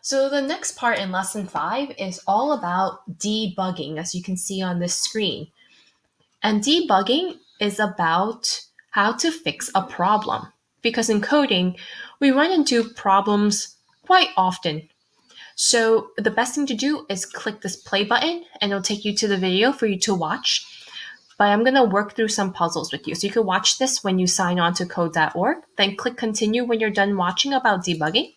So the next part in lesson 5 is all about debugging, as you can see on this screen. And debugging is about how to fix a problem. Because in coding, we run into problems quite often. So the best thing to do is click this play button and it'll take you to the video for you to watch. But I'm going to work through some puzzles with you. So you can watch this when you sign on to code.org. Then click continue when you're done watching about debugging.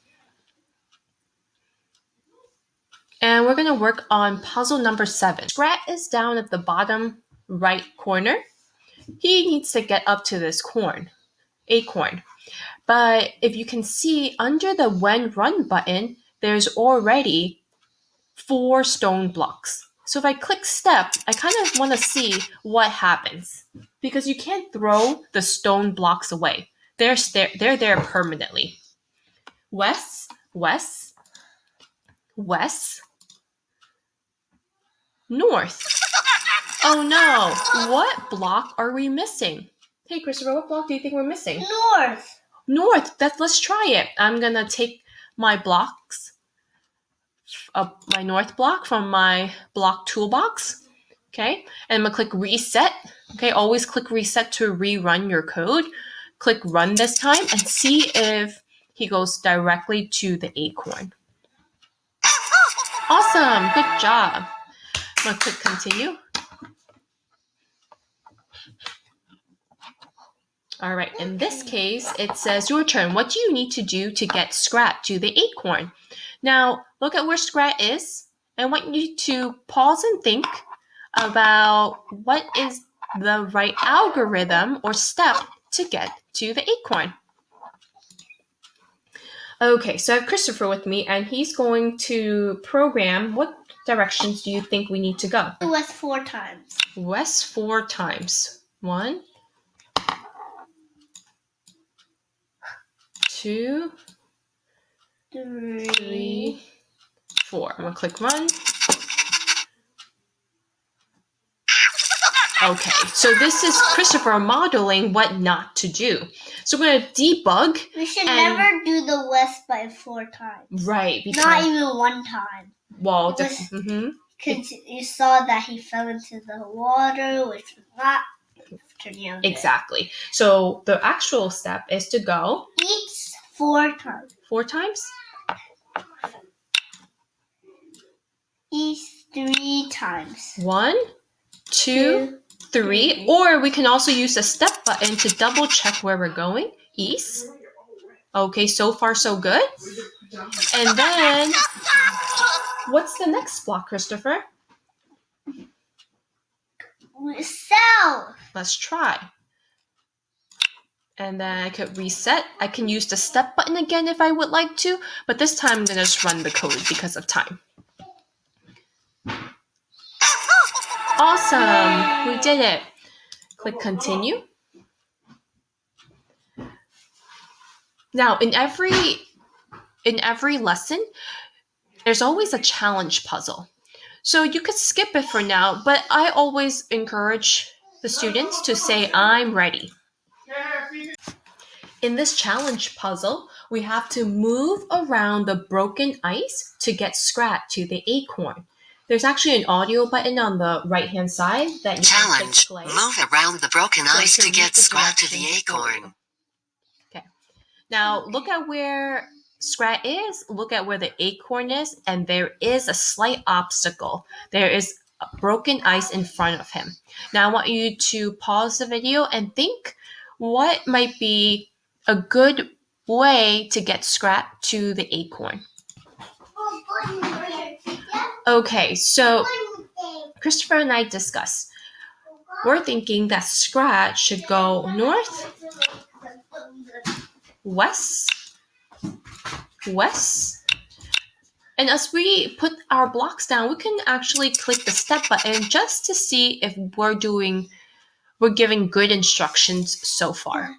And we're going to work on puzzle number 7. Scrat is down at the bottom right corner. He needs to get up to this acorn. But if you can see under the when run button, there's already 4 stone blocks. So if I click step, I kind of want to see what happens. Because you can't throw the stone blocks away. They're there permanently. West, north. Oh no, what block are we missing? Hey Christopher, what block do you think we're missing? North, let's try it. I'm gonna take my blocks, my north block from my block toolbox, okay? And I'm gonna click reset, okay? Always click reset to rerun your code. Click run this time and see if he goes directly to the acorn. Awesome, good job. I'm gonna click continue. All right, in this case, it says your turn. What do you need to do to get Scrat to the acorn? Now, look at where Scrat is. I want you to pause and think about what is the right algorithm or step to get to the acorn. Okay, so I have Christopher with me, and he's going to program. What directions do you think we need to go? West 4 times. West 4 times. 1, 2, 3, 4. I'm going to click run. Okay, so this is Christopher modeling what not to do. So we're going to debug. We should never do the west by 4 times. Right. Because, not even 1 time. Well, because you saw that he fell into the water, which was not turning out exactly. Good. So the actual step is to go each 4 times. 4 times? Each 3 times. 1, 2, 3. Or we can also use the step button to double check where we're going. East. Okay, so far so good. And then, what's the next block, Christopher? South. Let's try. And then I could reset. I can use the step button again if I would like to, but this time I'm going to just run the code because of time. Awesome! We did it. Click continue. Now, in every lesson, there's always a challenge puzzle. So you could skip it for now, but I always encourage the students to say, I'm ready. In this challenge puzzle, we have to move around the broken ice to get Scrat to the acorn. There's actually an audio button on the right-hand side that you can click play. Move around the broken ice to get Scrat to the acorn. Okay. Now, look at where Scrat is. Look at where the acorn is, and there is a slight obstacle. There is broken ice in front of him. Now, I want you to pause the video and think what might be a good way to get Scrat to the acorn. Okay, so Christopher and I discussed. We're thinking that Scrat should go north, west, and as we put our blocks down, we can actually click the step button just to see if we're giving good instructions so far.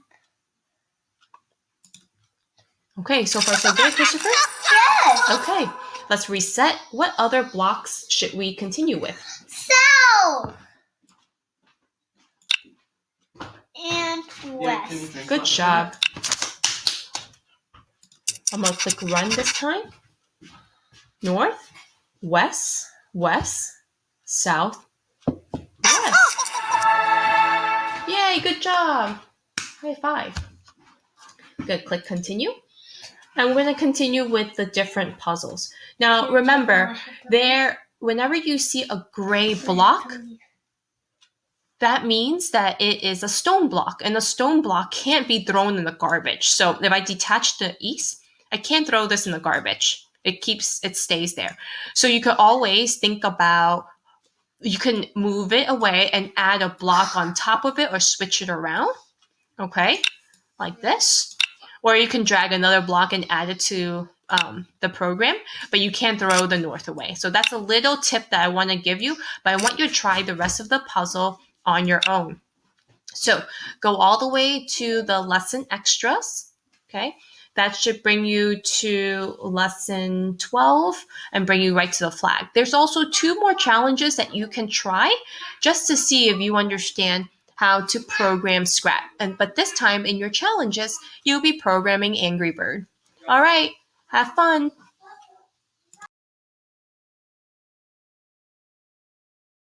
Okay, so far so good, Christopher? Yes! Okay, let's reset. What other blocks should we continue with? South! And west. Good job. I'm going to click run this time. north, west, west, south, west. Yay, good job. High five. Good, click continue. And we're going to continue with the different puzzles. Now, remember, whenever you see a gray block, that means that it is a stone block, and a stone block can't be thrown in the garbage. So if I detach the east, I can't throw this in the garbage. It stays there. So you could always think about, you can move it away and add a block on top of it or switch it around. Okay, like this. Or you can drag another block and add it to the program, but you can't throw the north away. So that's a little tip that I want to give you, but I want you to try the rest of the puzzle on your own. So go all the way to the lesson extras, okay? That should bring you to lesson 12 and bring you right to the flag. There's also 2 more challenges that you can try just to see if you understand how to program Scrat. But this time in your challenges, you'll be programming Angry Bird. All right, have fun.